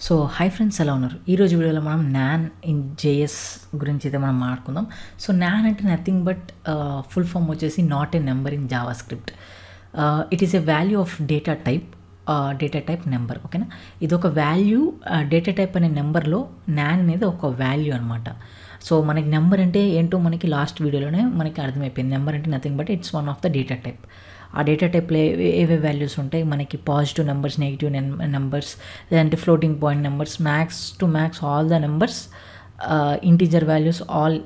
So hi friends, ఎలా ఉన్నారు? ఈరోజు వీడియోలో మనం నాన్ ఇన్ జేఎస్ గురించి అయితే మనం మాట్లాడుకుందాం. సో నాన్ అంటే నథింగ్ బట్ ఫుల్ ఫామ్ వచ్చేసి not a number in Java script. It is a value of data type number. ఓకేనా, ఇది ఒక వాల్యూ. డేటా టైప్ అనే నెంబర్లో నాన్ అనేది ఒక వాల్యూ అనమాట. సో మనకి నెంబర్ అంటే ఏంటో మనకి లాస్ట్ వీడియోలోనే మనకి అర్థమైపోయింది. నెంబర్ అంటే nothing but it's one of the data type. ఆ డేటా టైప్లో ఏవే వాల్యూస్ ఉంటాయి మనకి? పాజిటివ్ నెంబర్స్, నెగిటివ్ నెంబర్స్, లేదంటే floating point numbers, max to max all the numbers, integer values, all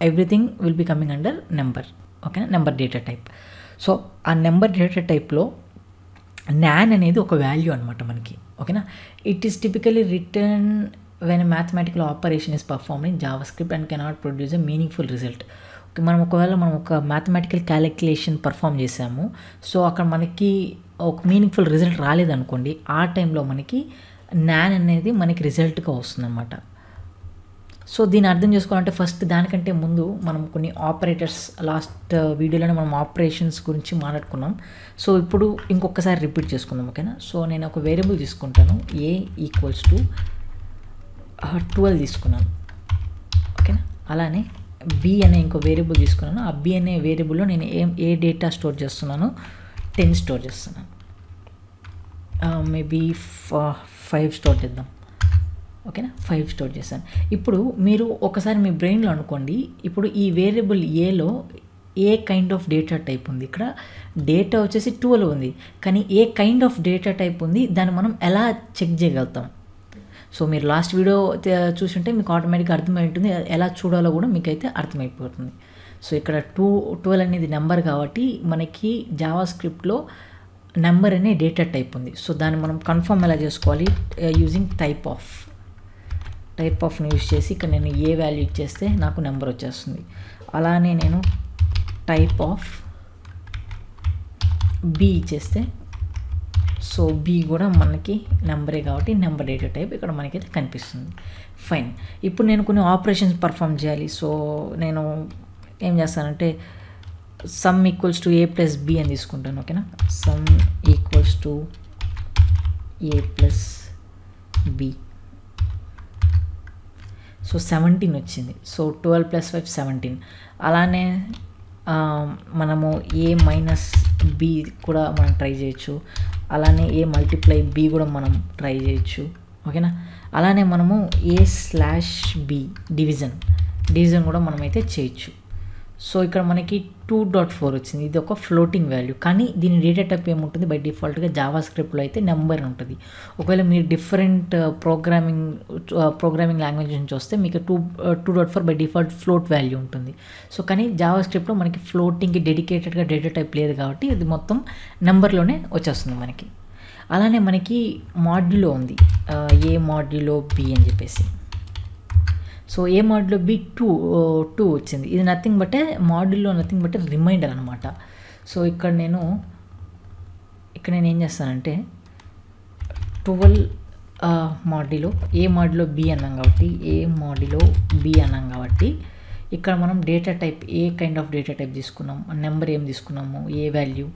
everything will be coming under number. ఓకేనా, number data type. So ఆ number data టైప్లో non అనేది ఒక వాల్యూ అనమాట మనకి. ఓకేనా, it is typically return when mathematical operation is performed in Java script and cannot produce a meaningful result. మనం ఒక మ్యాథమెటికల్ క్యాలిక్యులేషన్ పర్ఫామ్ చేసాము, సో అక్కడ మనకి ఒక మీనింగ్ఫుల్ రిజల్ట్ రాలేదనుకోండి, ఆ టైంలో మనకి నాన్ అనేది మనకి రిజల్ట్గా వస్తుందన్నమాట. సో దీన్ని అర్థం చేసుకోవాలంటే ఫస్ట్ దానికంటే ముందు మనం కొన్ని ఆపరేటర్స్, లాస్ట్ వీడియోలోనే మనం ఆపరేషన్స్ గురించి మాట్లాడుకున్నాం. సో ఇప్పుడు ఇంకొకసారి రిపీట్ చేసుకుందాం. ఓకేనా, సో నేను ఒక వేరియబుల్ తీసుకుంటాను, a ఈక్వల్స్ టు 12 తీసుకున్నాను. ఓకేనా, అలానే b అనే ఇంకో వేరియబుల్ తీసుకున్నాను. ఆ b అనే వేరియబుల్లో నేను ఏ డేటా స్టోర్ చేస్తున్నాను? 10 స్టోర్ చేస్తున్నాను. మేబీ 5 స్టోర్ చేద్దాం. ఓకేనా, 5 స్టోర్ చేశాను. ఇప్పుడు మీరు ఒకసారి మీ బ్రెయిన్లో అనుకోండి, ఇప్పుడు ఈ వేరియబుల్ ఏలో ఏ కైండ్ ఆఫ్ డేటా టైప్ ఉంది? ఇక్కడ డేటా వచ్చేసి 12 ఉంది, కానీ ఏ కైండ్ ఆఫ్ డేటా టైప్ ఉంది, దాన్ని మనం ఎలా చెక్ చేయగలుగుతాం? సో మీరు లాస్ట్ వీడియో చూసుంటే మీకు ఆటోమేటిక్గా అర్థమై ఉంటుంది, ఎలా చూడాలో కూడా మీకైతే అర్థమైపోతుంది. సో ఇక్కడ 12 అనేది నెంబర్ కాబట్టి మనకి జావా స్క్రిప్ట్లో నెంబర్ అనే డేటా టైప్ ఉంది. సో దాన్ని మనం కన్ఫర్మ్ ఎలా చేసుకోవాలి? యూజింగ్ టైప్ ఆఫ్ని యూజ్ చేసి ఇక్కడ నేను ఏ వాల్యూ ఇచ్చేస్తే నాకు నెంబర్ వచ్చేస్తుంది. అలానే నేను టైప్ ఆఫ్ బి ఇచ్చేస్తే, సో బి కూడా మనకి నెంబరే కాబట్టి నెంబర్ డేటా టైప్ ఇక్కడ మనకైతే కనిపిస్తుంది. ఫైన్, ఇప్పుడు నేను కొన్ని ఆపరేషన్స్ పర్ఫామ్ చేయాలి. సో నేను ఏం చేస్తానంటే sum equals to a plus B అని తీసుకుంటాను. ఓకేనా, sum equals to a plus B. So 17 వచ్చింది. So 12 plus 5 17. అలానే మనము a మైనస్ బి కూడా మనం ట్రై చేయొచ్చు. అలానే a మల్టిప్లై బి కూడా మనం ట్రై చేయొచ్చు. ఓకేనా, అలానే మనము a/b డివిజన్ కూడా మనమైతే చేయొచ్చు. సో ఇక్కడ మనకి 2.4 వచ్చింది. ఇది ఒక ఫ్లోటింగ్ వాల్యూ, కానీ దీని డేటా టైప్ ఏముంటుంది? బై డిఫాల్ట్గా జావా స్క్రిప్ట్లో అయితే నెంబర్ ఉంటుంది. ఒకవేళ మీరు డిఫరెంట్ ప్రోగ్రామింగ్ లాంగ్వేజ్ నుంచి వస్తే మీకు 2.4 బై డిఫాల్ట్ ఫ్లోట్ వాల్యూ ఉంటుంది. సో కానీ జావా స్క్రిప్ట్లో మనకి ఫ్లోటింగ్కి డెడికేటెడ్గా డేటా టైప్ లేదు కాబట్టి ఇది మొత్తం నెంబర్లోనే వచ్చేస్తుంది మనకి. అలానే మనకి మాడ్యులో ఉంది, ఏ మాడ్యులో బి అని చెప్పేసి. సో ఏ మాడ్యులో బి 2 వచ్చింది. ఇది nothing but nothing but reminder అనమాట. సో ఇక్కడ నేను ఏం చేస్తానంటే 12 మాడ్యులో ఏ మాడ్యులో బి అన్నాం కాబట్టి ఇక్కడ మనం data type A kind of data type తీసుకున్నాం, నెంబర్ ఏం తీసుకున్నాము? ఏ వాల్యూ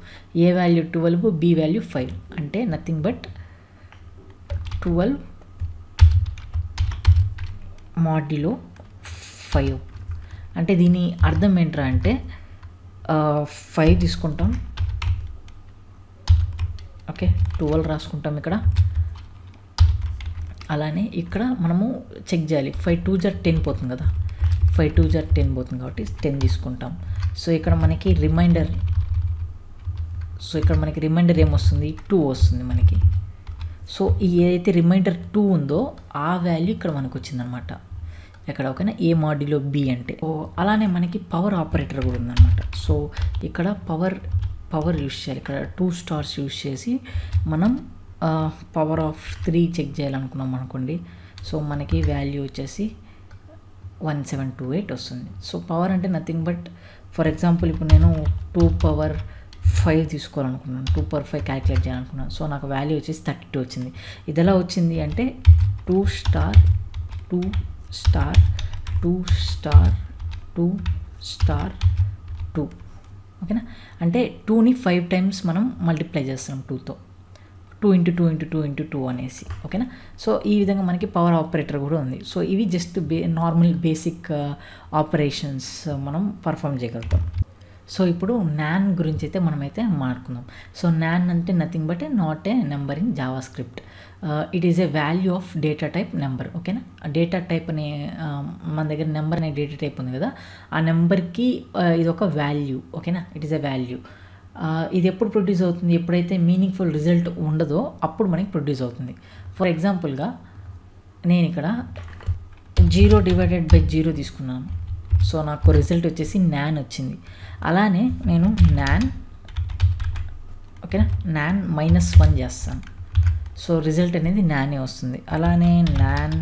12, బి వాల్యూ 5, అంటే నథింగ్ బట్ 12 మాడ్యులో 5. అంటే దీని అర్థం ఏంట్రా అంటే 5 తీసుకుంటాం. ఓకే, 12 రాసుకుంటాం ఇక్కడ. అలానే ఇక్కడ మనము చెక్ చేయాలి, 5 2 జా 10 పోతుంది కదా, 5 2 జా 10 పోతుంది కాబట్టి 10 తీసుకుంటాం. సో ఇక్కడ మనకి రిమైండర్ ఏమొస్తుంది? 2 వస్తుంది మనకి. సో ఈ ఏదైతే రిమైండర్ 2 ఉందో ఆ వాల్యూ ఇక్కడ మనకు వచ్చిందనమాట ఎక్కడ? ఓకేనా, ఏ మాడ్యులో బి అంటే. అలానే మనకి పవర్ ఆపరేటర్ కూడా ఉందన్నమాట. సో ఇక్కడ పవర్ యూస్ చేయాలి. ఇక్కడ 2 స్టార్స్ యూస్ చేసి మనం పవర్ ఆఫ్ 3 చెక్ చేయాలనుకున్నాం అనుకోండి. సో మనకి వాల్యూ వచ్చేసి 1728 వస్తుంది. సో పవర్ అంటే నథింగ్ బట్, ఫర్ ఎగ్జాంపుల్ ఇప్పుడు నేను 2 పవర్ 5 తీసుకోవాలనుకున్నాను, 2 పవర్ 5 క్యాలిక్యులేట్ చేయాలనుకున్నాను. సో నాకు వాల్యూ వచ్చేసి 32 వచ్చింది. ఇది ఎలా వచ్చింది అంటే 2 స్టార్ 2 స్టార్ 2 స్టార్ 2 స్టార్ 2. ఓకేనా, అంటే 2ని 5 టైమ్స్ మనం మల్టిప్లై చేస్తాం 2తో. 2 ఇంటూ 2 ఇంటూ 2 ఇంటూ 2 అనేసి, ఓకేనా. సో ఈ విధంగా మనకి పవర్ ఆపరేటర్ కూడా ఉంది. సో ఇవి జస్ట్ నార్మల్ బేసిక్ ఆపరేషన్స్ మనం పర్ఫామ్ చేయగలుగుతాం. సో ఇప్పుడు నాన్ గురించి అయితే మనమైతే మాట్లాడుకుందాం. సో నాన్ అంటే nothing but not a number in Java script. It is a value of data type number, ఓకేనా. డేటా టైప్ అనే మన దగ్గర నెంబర్ అనే డేటా టైప్ ఉంది కదా, ఆ నెంబర్కి ఇది ఒక వాల్యూ, ఓకేనా. It is a value. ఇది ఎప్పుడు ప్రొడ్యూస్ అవుతుంది, ఎప్పుడైతే మీనింగ్ఫుల్ రిజల్ట్ ఉండదో అప్పుడు మనకి ప్రొడ్యూస్ అవుతుంది. ఫర్ ఎగ్జాంపుల్గా నేను ఇక్కడ 0/0 తీసుకున్నాను. సో నాకు రిజల్ట్ వచ్చేసి నాన్ వచ్చింది. అలానే నేను నాన్, ఓకేనా, నాన్ -1 చేస్తాను. సో రిజల్ట్ అనేది నానే వస్తుంది. అలానే నాన్,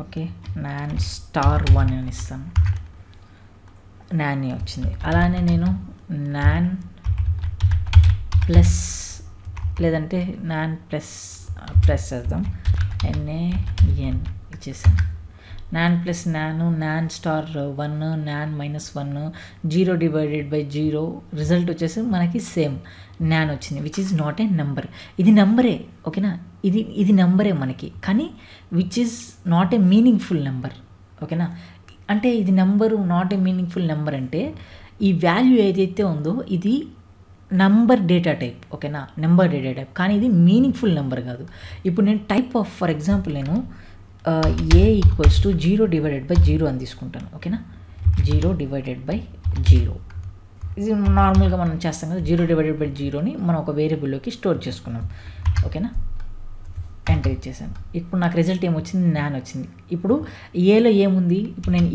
ఓకే, నాన్ *1 అని ఇస్తాను, నానే వచ్చింది. అలానే నేను నాన్ ప్లస్, లేదంటే నాన్ ప్లస్ చేద్దాం, NAN ఇచ్చేసాను. Non plus non, non *1, non -1, 0/0 result వచ్చేసి మనకి సేమ్ నాన్ వచ్చింది, which is not a number. ఇది నెంబరే, ఓకేనా. ఇది నెంబరే మనకి, కానీ which is not a meaningful number, ఓకేనా. అంటే ఇది number not a meaningful number అంటే ఈ వాల్యూ ఏదైతే ఉందో ఇది నంబర్ డేటా టైప్, ఓకేనా, నెంబర్ డేటా టైప్, కానీ ఇది మీనింగ్ఫుల్ నెంబర్ కాదు. ఇప్పుడు నేను టైప్ ఆఫ్, ఫర్ ఎగ్జాంపుల్ నేను A = 0/0 అని తీసుకుంటాను, ఓకేనా. 0/0 ఇది నార్మల్గా మనం చేస్తాం కదా, 0/0ని మనం ఒక వేరియబుల్లోకి స్టోర్ చేసుకున్నాం, ఓకేనా. ఎంటర్ ఇచ్చేసాను. ఇప్పుడు నాకు రిజల్ట్ ఏమొచ్చింది, నాన్ వచ్చింది. ఇప్పుడు ఏలో ఏముంది, ఇప్పుడు నేను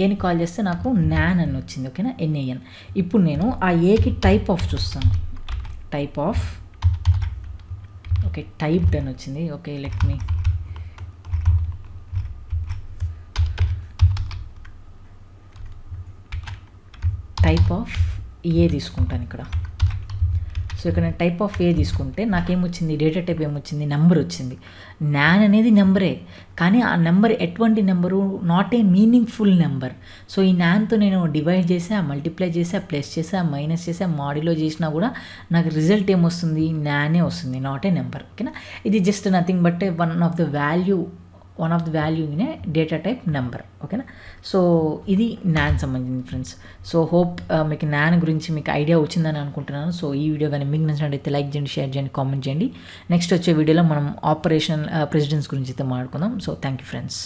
ఏని కాల్ చేస్తే నాకు నాన్ అని వచ్చింది, ఓకేనా, NAN. ఇప్పుడు నేను ఆ ఏకి టైప్ ఆఫ్ చూస్తాను, టైప్ ఆఫ్, ఓకే, టైప్డ్ అని వచ్చింది, okay. Let me type of a తీసుకుంటాను ఇక్కడ. సో ఇక్కడ నేను టైప్ ఆఫ్ ఏ తీసుకుంటే నాకేమొచ్చింది, డేటా టైప్ ఏమొచ్చింది, నెంబర్ వచ్చింది. నాన్ అనేది నెంబరే, కానీ ఆ నెంబర్ ఎటువంటి number, not a meaningful number. So ఈ నాన్తో నేను డివైడ్ చేసా, మల్టిప్లై చేసా, ప్లస్ చేసా, మైనస్ చేసా, మాడ్యులో చేసినా కూడా నాకు రిజల్ట్ ఏమొస్తుంది, నానే వస్తుంది, నాట్ ఏ నెంబర్, ఓకేనా. ఇది just nothing but one of the value in a data type number, ఓకేనా. సో ఇది నాన్ సంబంధించింది ఫ్రెండ్స్. సో హోప్ మీకు నాన్ గురించి మీకు ఐడియా వచ్చిందని అనుకుంటున్నాను. సో ఈ వీడియో కానీ మీకు నచ్చినట్లయితే లైక్ చేయండి, షేర్ చేయండి, కామెంట్ చేయండి. నెక్స్ట్ వచ్చే వీడియోలో మనం ఆపరేషన్ ప్రెసిడెన్స్ గురించి అయితే మాట్లాడుకుందాం. So thank you friends.